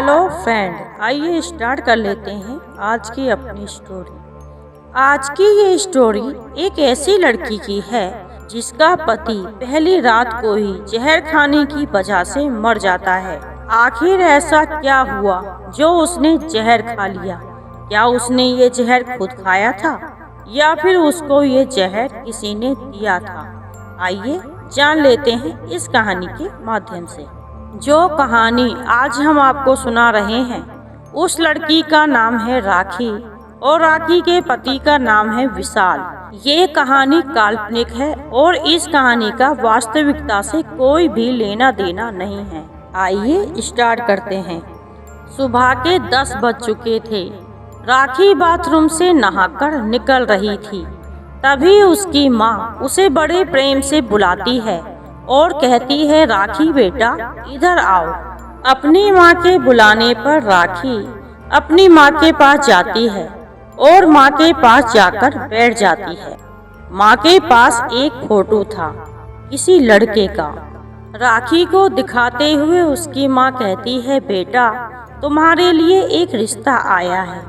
Hello friend, आइए start कर लेते हैं आज की अपनी स्टोरी। आज की ये स्टोरी एक ऐसी लड़की की है जिसका पति पहली रात को ही जहर खाने की वजह से मर जाता है। आखिर ऐसा क्या हुआ जो उसने जहर खा लिया? क्या उसने ये जहर खुद खाया था या फिर उसको ये जहर किसी ने दिया था? आइए जान लेते हैं इस कहानी के माध्यम से। जो कहानी आज हम आपको सुना रहे हैं उस लड़की का नाम है राखी और राखी के पति का नाम है विशाल। ये कहानी काल्पनिक है और इस कहानी का वास्तविकता से कोई भी लेना देना नहीं है। आइए स्टार्ट करते हैं। सुबह के 10 बज चुके थे। राखी बाथरूम से नहाकर निकल रही थी। तभी उसकी माँ उसे बड़े प्रेम से बुलाती है और कहती है, राखी बेटा इधर आओ। अपनी माँ के बुलाने पर राखी अपनी माँ के पास जाती है और माँ के पास जाकर बैठ जाती है। माँ के पास एक फोटो था किसी लड़के का। राखी को दिखाते हुए उसकी माँ कहती है, बेटा तुम्हारे लिए एक रिश्ता आया है,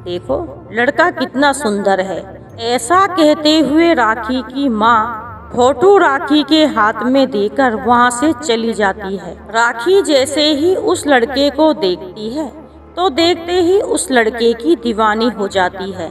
देखो लड़का कितना सुंदर है। ऐसा कहते हुए राखी की माँ फोटो राखी के हाथ में देकर वहाँ से चली जाती है। राखी जैसे ही उस लड़के को देखती है तो देखते ही उस लड़के की दीवानी हो जाती है,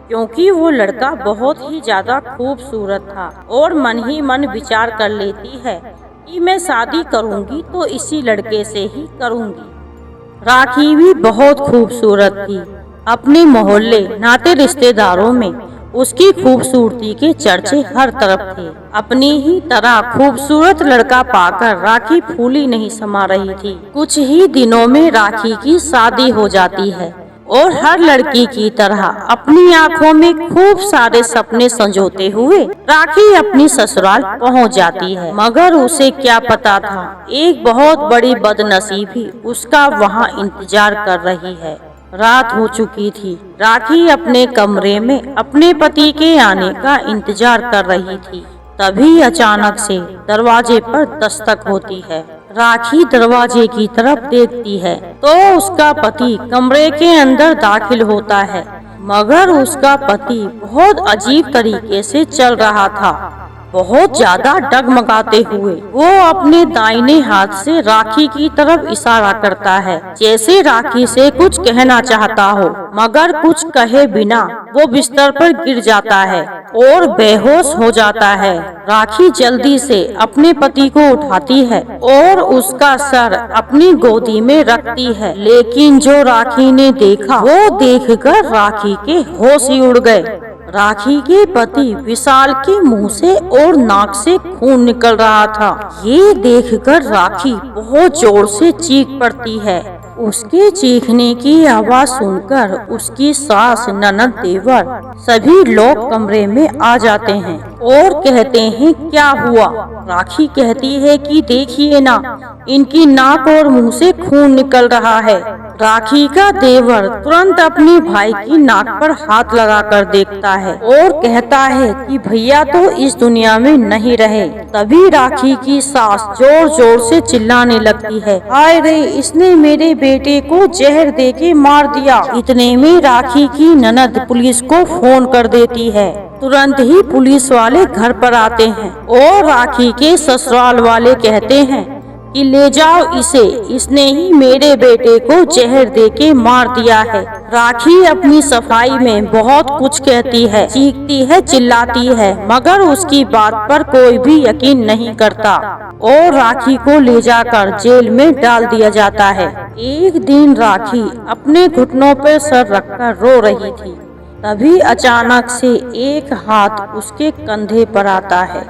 क्योंकि वो लड़का बहुत ही ज्यादा खूबसूरत था और मन ही मन विचार कर लेती है कि मैं शादी करूँगी तो इसी लड़के से ही करूँगी। राखी भी बहुत खूबसूरत थी। अपने मोहल्ले नाते रिश्तेदारों में उसकी खूबसूरती के चर्चे हर तरफ थे। अपनी ही तरह खूबसूरत लड़का पाकर राखी फूली नहीं समा रही थी। कुछ ही दिनों में राखी की शादी हो जाती है और हर लड़की की तरह अपनी आंखों में खूब सारे सपने संजोते हुए राखी अपनी ससुराल पहुंच जाती है। मगर उसे क्या पता था, एक बहुत बड़ी बदनसीबी उसका वहां इंतजार कर रही है। रात हो चुकी थी। राखी अपने कमरे में अपने पति के आने का इंतजार कर रही थी। तभी अचानक से दरवाजे पर दस्तक होती है। राखी दरवाजे की तरफ देखती है तो उसका पति कमरे के अंदर दाखिल होता है। मगर उसका पति बहुत अजीब तरीके से चल रहा था। बहुत ज्यादा डगमगाते हुए वो अपने दाहिने हाथ से राखी की तरफ इशारा करता है, जैसे राखी से कुछ कहना चाहता हो, मगर कुछ कहे बिना वो बिस्तर पर गिर जाता है और बेहोश हो जाता है। राखी जल्दी से अपने पति को उठाती है और उसका सर अपनी गोदी में रखती है, लेकिन जो राखी ने देखा वो देखकर राखी के होश ही उड़ गए। राखी के पति विशाल के मुंह से और नाक से खून निकल रहा था। ये देखकर राखी बहुत जोर से चीख पड़ती है। उसके चीखने की आवाज सुनकर उसकी सास, ननद, देवर सभी लोग कमरे में आ जाते हैं और कहते हैं, क्या हुआ? राखी कहती है कि देखिए ना, इनकी नाक और मुंह से खून निकल रहा है। राखी का देवर तुरंत अपने भाई की नाक पर हाथ लगाकर देखता है और कहता है कि भैया तो इस दुनिया में नहीं रहे। तभी राखी की सास जोर जोर से चिल्लाने लगती है, हाय रे, इसने मेरे बेटे को जहर देके मार दिया। इतने में राखी की ननद पुलिस को फोन कर देती है। तुरंत ही पुलिस वाले घर पर आते हैं और राखी के ससुराल वाले कहते हैं कि ले जाओ इसे, इसने ही मेरे बेटे को जहर देके मार दिया है। राखी अपनी सफाई में बहुत कुछ कहती है, चीखती है, चिल्लाती है, मगर उसकी बात पर कोई भी यकीन नहीं करता और राखी को ले जाकर जेल में डाल दिया जाता है। एक दिन राखी अपने घुटनों पर सर रखकर रो रही थी। तभी अचानक से एक हाथ उसके कंधे पर आता है।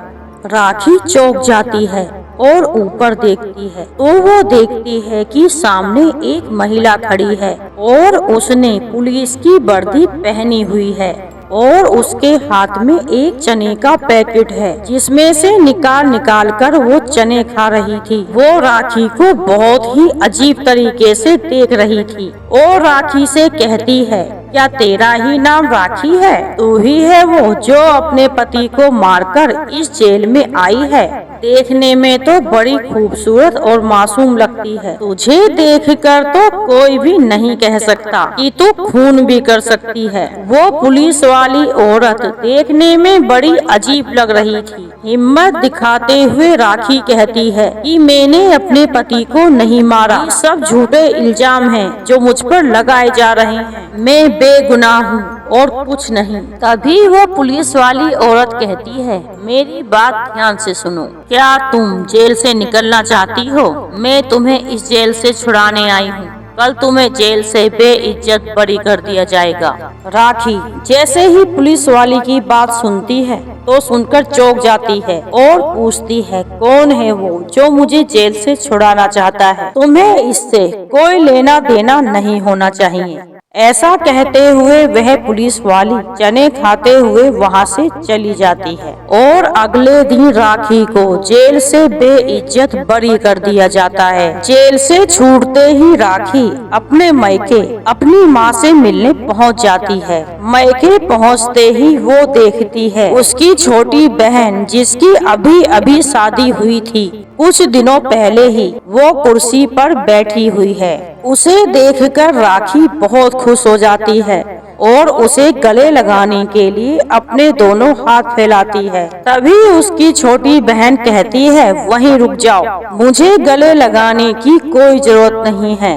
राखी चौंक जाती है और ऊपर देखती है तो वो देखती है कि सामने एक महिला खड़ी है और उसने पुलिस की वर्दी पहनी हुई है और उसके हाथ में एक चने का पैकेट है, जिसमें से निकाल कर वो चने खा रही थी। वो राखी को बहुत ही अजीब तरीके से देख रही थी और राखी से कहती है, क्या तेरा ही नाम राखी है? तू ही है वो जो अपने पति को मारकर इस जेल में आई है? देखने में तो बड़ी खूबसूरत और मासूम लगती है। तुझे देखकर तो कोई भी नहीं कह सकता कि तू खून भी कर सकती है। वो पुलिस वाली औरत देखने में बड़ी अजीब लग रही थी। हिम्मत दिखाते हुए राखी कहती है कि मैंने अपने पति को नहीं मारा। ये सब झूठे इल्जाम हैं जो मुझ पर लगाए जा रहे हैं। मैं बेगुनाह हूँ और कुछ नहीं। तभी वो पुलिस वाली औरत कहती है, मेरी बात ध्यान से सुनो। क्या तुम जेल से निकलना चाहती हो? मैं तुम्हें इस जेल से छुड़ाने आई हूँ। कल तुम्हें जेल से बेइज्जत बरी कर दिया जाएगा। राखी जैसे ही पुलिस वाली की बात सुनती है तो सुनकर चौंक जाती है और पूछती है, कौन है वो जो मुझे जेल से छुड़ाना चाहता है? तुम्हें इससे कोई लेना देना नहीं होना चाहिए। ऐसा कहते हुए वह पुलिस वाली चने खाते हुए वहाँ से चली जाती है और अगले दिन राखी को जेल से बेइज्जत बरी कर दिया जाता है। जेल से छूटते ही राखी अपने मायके अपनी माँ से मिलने पहुँच जाती है। मायके पहुँचते ही वो देखती है उसकी छोटी बहन जिसकी अभी अभी शादी हुई थी, कुछ दिनों पहले ही वो कुर्सी पर बैठी हुई है। उसे देखकर राखी बहुत खुश हो जाती है और उसे गले लगाने के लिए अपने दोनों हाथ फैलाती है। तभी उसकी छोटी बहन कहती है, वहीं रुक जाओ, मुझे गले लगाने की कोई जरूरत नहीं है।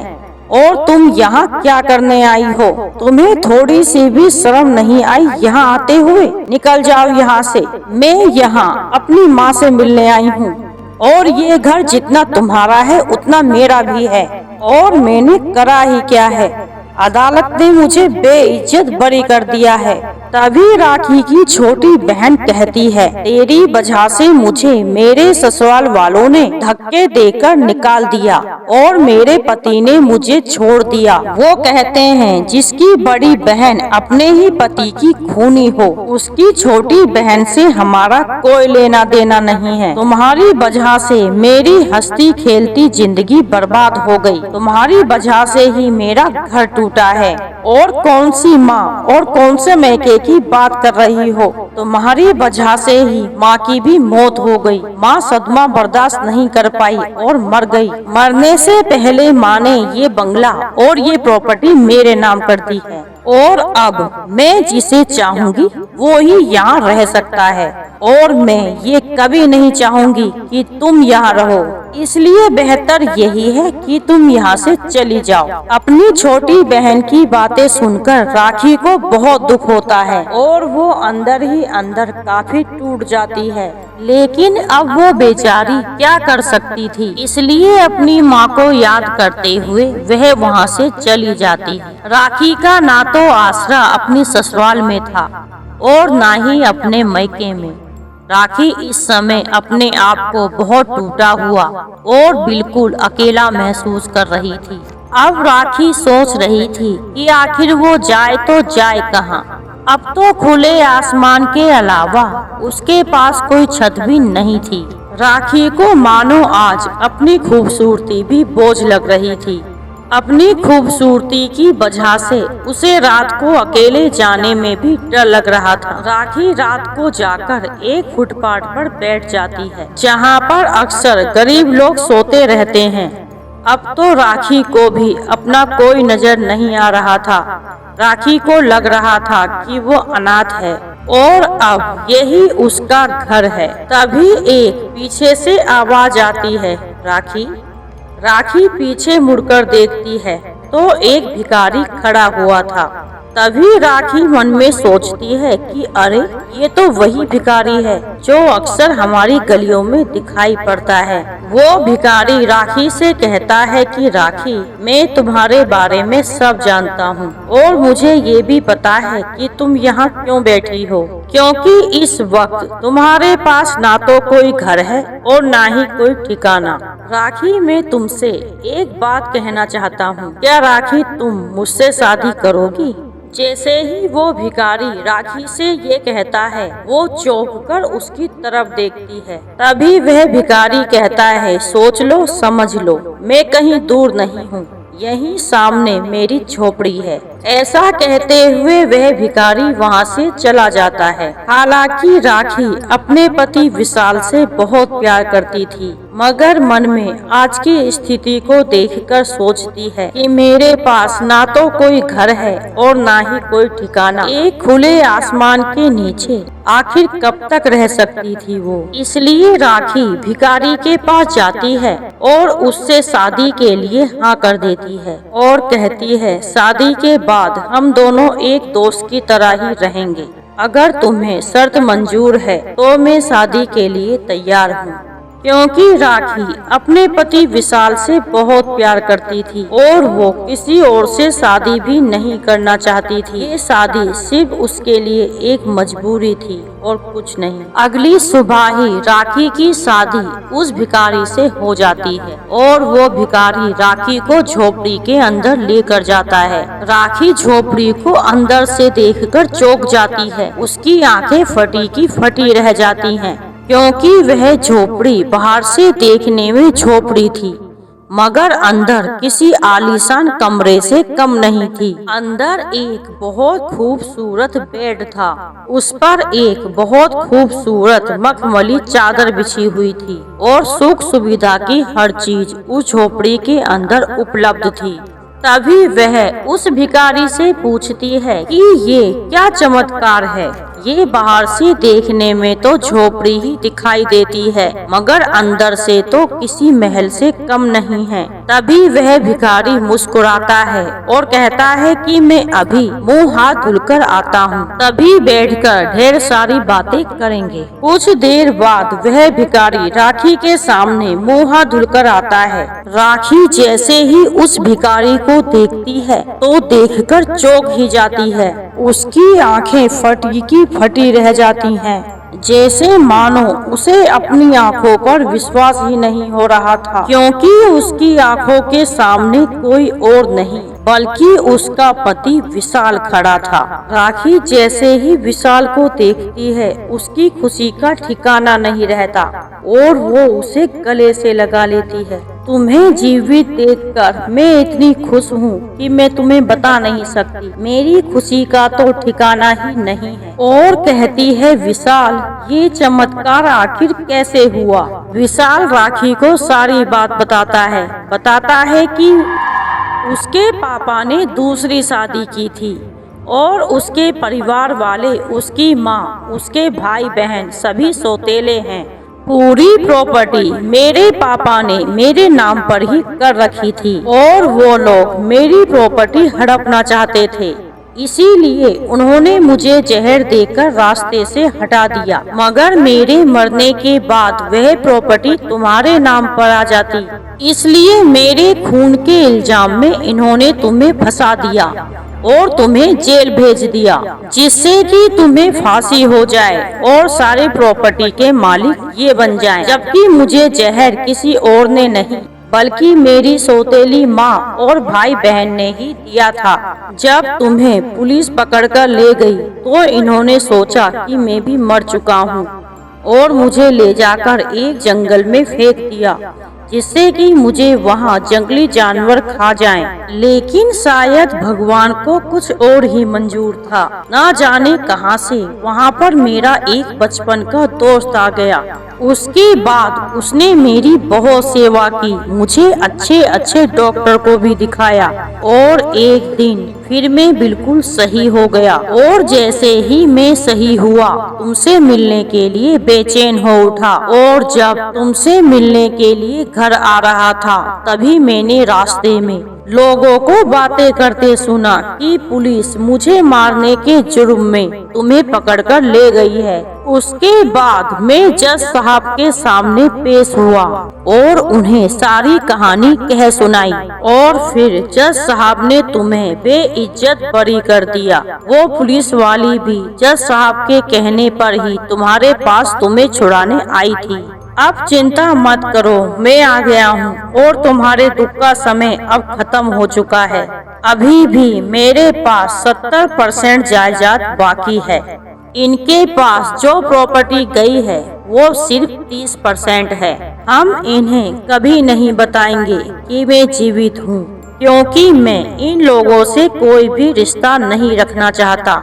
और तुम यहाँ क्या करने आई हो? तुम्हें थोड़ी सी भी शर्म नहीं आई यहाँ आते हुए? निकल जाओ यहाँ से। मैं यहाँ अपनी माँ से मिलने आई हूँ और ये घर जितना तुम्हारा है उतना मेरा भी है। और मैंने करा ही क्या है? अदालत ने मुझे बेइज्जत बरी कर दिया है। तभी राखी की छोटी बहन कहती है, तेरी वजह से मुझे मेरे ससुराल वालों ने धक्के देकर निकाल दिया और मेरे पति ने मुझे छोड़ दिया। वो कहते हैं जिसकी बड़ी बहन अपने ही पति की खूनी हो, उसकी छोटी बहन से हमारा कोई लेना देना नहीं है। तुम्हारी वजह से मेरी हंसती खेलती जिंदगी बर्बाद हो गई। तुम्हारी वजह से ही मेरा घर टूटा है। और कौन सी माँ और कौन से मैके की बात कर रही हो? तुम्हारी वजह से ही माँ की भी मौत हो गई। माँ सदमा बर्दाश्त नहीं कर पाई और मर गई। मरने से पहले माँ ने ये बंगला और ये प्रॉपर्टी मेरे नाम कर दी है और अब मैं जिसे चाहूंगी वो ही यहाँ रह सकता है और मैं ये कभी नहीं चाहूंगी कि तुम यहाँ रहो। इसलिए बेहतर यही है कि तुम यहाँ से चली जाओ। अपनी छोटी बहन की बातें सुनकर राखी को बहुत दुख होता है और वो अंदर ही अंदर काफी टूट जाती है। लेकिन अब वो बेचारी क्या कर सकती थी, इसलिए अपनी माँ को याद करते हुए वह वहाँ से चली जाती है। राखी का ना तो आसरा अपनी ससुराल में था और ना ही अपने मायके में। राखी इस समय अपने आप को बहुत टूटा हुआ और बिल्कुल अकेला महसूस कर रही थी। अब राखी सोच रही थी कि आखिर वो जाए तो जाए कहाँ। अब तो खुले आसमान के अलावा उसके पास कोई छत भी नहीं थी। राखी को मानो आज अपनी खूबसूरती भी बोझ लग रही थी। अपनी खूबसूरती की वजह से उसे रात को अकेले जाने में भी डर लग रहा था। राखी रात को जाकर एक फुटपाथ पर बैठ जाती है जहाँ पर अक्सर गरीब लोग सोते रहते हैं। अब तो राखी को भी अपना कोई नजर नहीं आ रहा था। राखी को लग रहा था कि वो अनाथ है और अब यही उसका घर है। तभी एक पीछे से आवाज आती है, राखी। राखी पीछे मुड़कर देखती है तो एक भिखारी खड़ा हुआ था। तभी राखी मन में सोचती है कि अरे ये तो वही भिखारी है जो अक्सर हमारी गलियों में दिखाई पड़ता है। वो भिखारी राखी से कहता है कि राखी, मैं तुम्हारे बारे में सब जानता हूँ और मुझे ये भी पता है कि तुम यहाँ क्यों बैठी हो, क्योंकि इस वक्त तुम्हारे पास ना तो कोई घर है और ना ही कोई ठिकाना। राखी, मैं तुमसे एक बात कहना चाहता हूँ, क्या राखी तुम मुझसे शादी करोगी? जैसे ही वो भिखारी राखी से ये कहता है वो चौंक कर उसकी तरफ देखती है। तभी वह भिखारी कहता है, सोच लो समझ लो, मैं कहीं दूर नहीं हूँ, यहीं सामने मेरी झोपड़ी है। ऐसा कहते हुए वह भिखारी वहाँ से चला जाता है। हालांकि राखी अपने पति विशाल से बहुत प्यार करती थी, मगर मन में आज की स्थिति को देखकर सोचती है कि मेरे पास ना तो कोई घर है और ना ही कोई ठिकाना। एक खुले आसमान के नीचे आखिर कब तक रह सकती थी वो। इसलिए राखी भिखारी के पास जाती है और उससे शादी के लिए हाँ कर देती है और कहती है शादी के बाद हम दोनों एक दोस्त की तरह ही रहेंगे। अगर तुम्हें शर्त मंजूर है तो मैं शादी के लिए तैयार हूँ। क्योंकि राखी अपने पति विशाल से बहुत प्यार करती थी और वो किसी और से शादी भी नहीं करना चाहती थी। ये शादी सिर्फ उसके लिए एक मजबूरी थी और कुछ नहीं। अगली सुबह ही राखी की शादी उस भिखारी से हो जाती है और वो भिखारी राखी को झोपड़ी के अंदर लेकर जाता है। राखी झोपड़ी को अंदर से देखकर चौंक जाती है। उसकी आंखें फटी की फटी रह जाती हैं, क्योंकि वह झोपड़ी बाहर से देखने में झोपड़ी थी, मगर अंदर किसी आलीशान कमरे से कम नहीं थी। अंदर एक बहुत खूबसूरत बेड था। उस पर एक बहुत खूबसूरत मखमली चादर बिछी हुई थी और सुख सुविधा की हर चीज उस झोपड़ी के अंदर उपलब्ध थी। तभी वह उस भिखारी से पूछती है कि ये क्या चमत्कार है। ये बाहर से देखने में तो झोपड़ी ही दिखाई देती है, मगर अंदर से तो किसी महल से कम नहीं है। तभी वह भिखारी मुस्कुराता है और कहता है कि मैं अभी मुंह हाथ धुलकर आता हूँ, तभी बैठकर ढेर सारी बातें करेंगे। कुछ देर बाद वह भिखारी राखी के सामने मुंह हाथ धुलकर आता है। राखी जैसे ही उस भिखारी को देखती है तो देखकर चौंक ही जाती है। उसकी आंखें फटी की फटी रह जाती हैं, जैसे मानो उसे अपनी आंखों पर विश्वास ही नहीं हो रहा था, क्योंकि उसकी आंखों के सामने कोई और नहीं बल्कि उसका पति विशाल खड़ा था। राखी जैसे ही विशाल को देखती है उसकी खुशी का ठिकाना नहीं रहता और वो उसे गले से लगा लेती है। तुम्हें जीवित देखकर मैं इतनी खुश हूँ कि मैं तुम्हें बता नहीं सकती। मेरी खुशी का तो ठिकाना ही नहीं है। और कहती है विशाल, ये चमत्कार आखिर कैसे हुआ। विशाल राखी को सारी बात बताता है कि उसके पापा ने दूसरी शादी की थी और उसके परिवार वाले, उसकी माँ, उसके भाई बहन सभी सौतेले हैं। पूरी प्रॉपर्टी मेरे पापा ने मेरे नाम पर ही कर रखी थी और वो लोग मेरी प्रॉपर्टी हड़पना चाहते थे। इसीलिए उन्होंने मुझे जहर देकर रास्ते से हटा दिया, मगर मेरे मरने के बाद वह प्रॉपर्टी तुम्हारे नाम पर आ जाती। इसलिए मेरे खून के इल्जाम में इन्होंने तुम्हें फंसा दिया और तुम्हें जेल भेज दिया, जिससे कि तुम्हें फांसी हो जाए और सारे प्रॉपर्टी के मालिक ये बन जाएं। जबकि मुझे जहर किसी और ने नहीं बल्कि मेरी सौतेली माँ और भाई बहन ने ही दिया था। जब तुम्हें पुलिस पकड़कर ले गई तो इन्होंने सोचा कि मैं भी मर चुका हूँ और मुझे ले जाकर एक जंगल में फेंक दिया, जिससे कि मुझे वहाँ जंगली जानवर खा जाएं। लेकिन शायद भगवान को कुछ और ही मंजूर था। ना जाने कहां से वहाँ पर मेरा एक बचपन का दोस्त आ गया। उसके बाद उसने मेरी बहुत सेवा की, मुझे अच्छे अच्छे डॉक्टर को भी दिखाया और एक दिन फिर मैं बिल्कुल सही हो गया। और जैसे ही मैं सही हुआ तुमसे मिलने के लिए बेचैन हो उठा और जब तुमसे मिलने के लिए घर आ रहा था तभी मैंने रास्ते में लोगों को बातें करते सुना कि पुलिस मुझे मारने के जुर्म में तुम्हें पकड़कर ले गई है। उसके बाद मैं जज साहब के सामने पेश हुआ और उन्हें सारी कहानी कह सुनाई और फिर जज साहब ने तुम्हें बेइज्जत बरी कर दिया। वो पुलिस वाली भी जज साहब के कहने पर ही तुम्हारे पास तुम्हें छुड़ाने आई थी। अब चिंता मत करो, मैं आ गया हूँ और तुम्हारे दुख का समय अब खत्म हो चुका है। अभी भी मेरे पास 70% जायदाद बाकी है। इनके पास जो प्रॉपर्टी गई है वो सिर्फ 30% है। हम इन्हें कभी नहीं बताएंगे कि मैं जीवित हूँ, क्योंकि मैं इन लोगों से कोई भी रिश्ता नहीं रखना चाहता,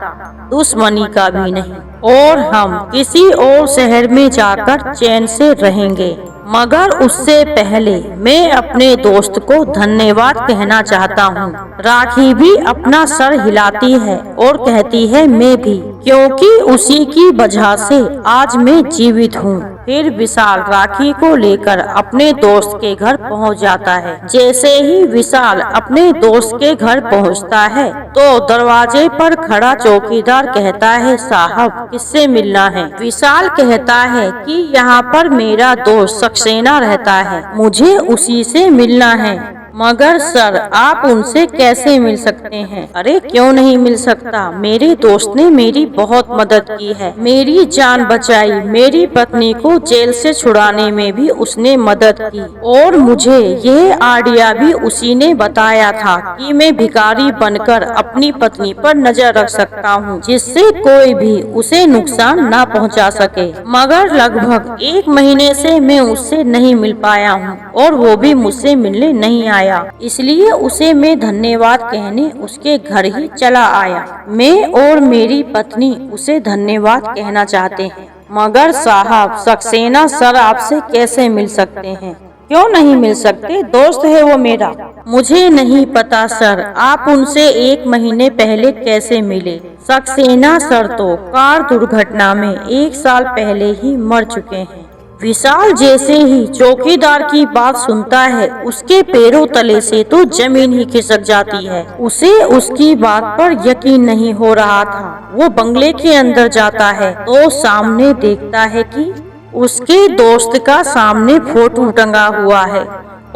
दुश्मनी का भी नहीं, और हम किसी और शहर में जाकर चैन से रहेंगे। मगर उससे पहले मैं अपने दोस्त को धन्यवाद कहना चाहता हूँ। राखी भी अपना सर हिलाती है और कहती है मैं भी, क्योंकि उसी की वजह से आज मैं जीवित हूँ। फिर विशाल राखी को लेकर अपने दोस्त के घर पहुँच जाता है। जैसे ही विशाल अपने दोस्त के घर पहुँचता है तो दरवाजे पर खड़ा चौकीदार कहता है, साहब किससे मिलना है? विशाल कहता है कि यहाँ पर मेरा दोस्त सक्सेना रहता है, मुझे उसी से मिलना है। मगर सर आप उनसे कैसे मिल सकते हैं? अरे क्यों नहीं मिल सकता, मेरे दोस्त ने मेरी बहुत मदद की है, मेरी जान बचाई, मेरी पत्नी को जेल से छुड़ाने में भी उसने मदद की, और मुझे ये आइडिया भी उसी ने बताया था कि मैं भिखारी बनकर अपनी पत्नी पर नजर रख सकता हूँ, जिससे कोई भी उसे नुकसान न पहुँचा सके। मगर लगभग 1 महीने से मैं उससे नहीं मिल पाया हूँ और वो भी मुझसे मिलने नहीं आया, इसलिए उसे मैं धन्यवाद कहने उसके घर ही चला आया। मैं और मेरी पत्नी उसे धन्यवाद कहना चाहते हैं। मगर साहब सक्सेना सर आपसे कैसे मिल सकते हैं? क्यों नहीं मिल सकते? दोस्त है वो मेरा। मुझे नहीं पता सर, आप उनसे 1 महीने पहले कैसे मिले? सक्सेना सर तो कार दुर्घटना में 1 साल पहले ही मर चुके हैं। विशाल जैसे ही चौकीदार की बात सुनता है, उसके पैरों तले से तो जमीन ही खिसक जाती है। उसे उसकी बात पर यकीन नहीं हो रहा था। वो बंगले के अंदर जाता है तो सामने देखता है कि उसके दोस्त का सामने फोटो टंगा हुआ है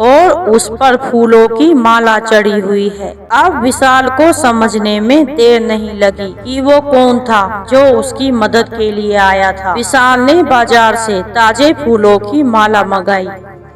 और उस पर फूलों की माला चढ़ी हुई है। अब विशाल को समझने में देर नहीं लगी कि वो कौन था जो उसकी मदद के लिए आया था। विशाल ने बाजार से ताजे फूलों की माला मंगाई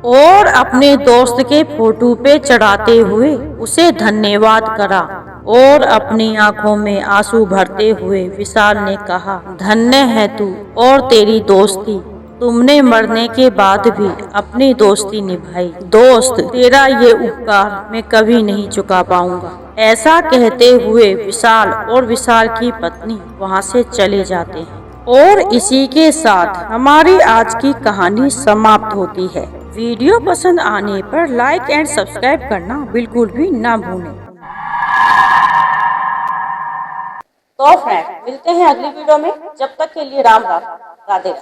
और अपने दोस्त के फोटो पे चढ़ाते हुए उसे धन्यवाद करा, और अपनी आंखों में आंसू भरते हुए विशाल ने कहा, धन्य है तू और तेरी दोस्ती, तुमने मरने के बाद भी अपनी दोस्ती निभाई। दोस्त तेरा ये उपकार मैं कभी नहीं चुका पाऊंगा। ऐसा कहते हुए विशाल और विशाल की पत्नी वहां से चले जाते हैं। और इसी के साथ हमारी आज की कहानी समाप्त होती है। वीडियो पसंद आने पर लाइक एंड सब्सक्राइब करना बिल्कुल भी ना भूलें। तो फ्रेंड मिलते हैं अगली वीडियो में, जब तक के लिए राम राम, राधे।